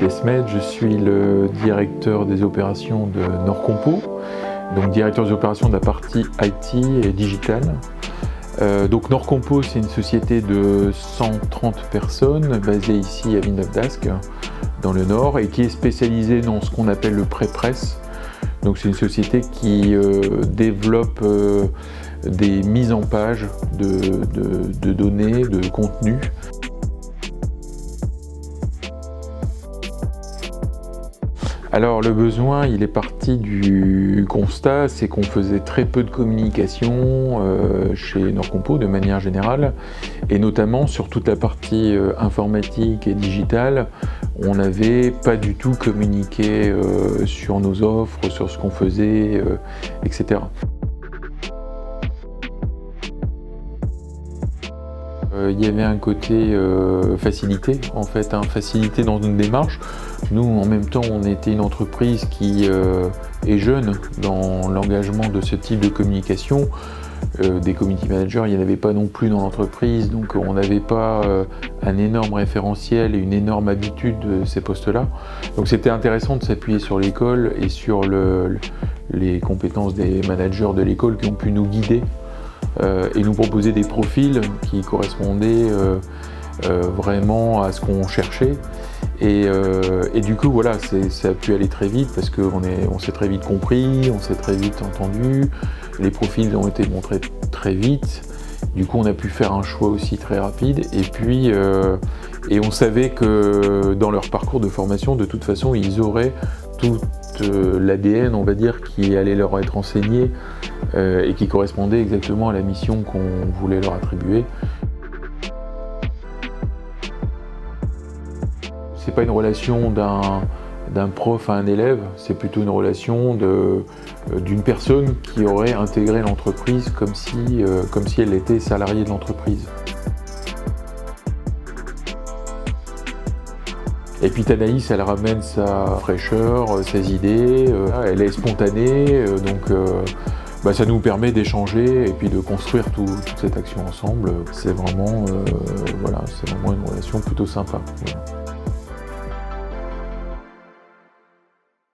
Esmed, je suis le directeur des opérations de Norcompo, donc directeur des opérations de la partie IT et digital. Donc Norcompo, c'est une société de 130 personnes basée ici à Villeneuve-d'Ascq, dans le Nord, et qui est spécialisée dans ce qu'on appelle le pré-presse. Donc c'est une société qui développe des mises en page de données, de contenu. Alors le besoin, il est parti du constat, c'est qu'on faisait très peu de communication chez Norcompo de manière générale, et notamment sur toute la partie informatique et digitale, on n'avait pas du tout communiqué sur nos offres, sur ce qu'on faisait, etc. Il y avait un côté facilité, en fait, facilité dans une démarche. Nous, en même temps, on était une entreprise qui est jeune dans l'engagement de ce type de communication. Des community managers, il n'y en avait pas non plus dans l'entreprise, donc on n'avait pas un énorme référentiel et une énorme habitude de ces postes-là. Donc c'était intéressant de s'appuyer sur l'école et sur les compétences des managers de l'école qui ont pu nous guider et nous proposer des profils qui correspondaient vraiment à ce qu'on cherchait. Et du coup, voilà, ça a pu aller très vite parce qu'on s'est très vite compris, on s'est très vite entendu, les profils ont été montrés très vite. Du coup, on a pu faire un choix aussi très rapide. Et puis, et on savait que dans leur parcours de formation, de toute façon, ils auraient tout l'ADN, on va dire, qui allait leur être enseigné et qui correspondait exactement à la mission qu'on voulait leur attribuer. C'est pas une relation d'un prof à un élève, c'est plutôt une relation d'une personne qui aurait intégré l'entreprise comme si elle était salariée de l'entreprise. Et puis Tanaïs, elle ramène sa fraîcheur, ses idées, elle est spontanée, donc ça nous permet d'échanger et puis de construire toute cette action ensemble. C'est vraiment, voilà, c'est vraiment une relation plutôt sympa. Voilà.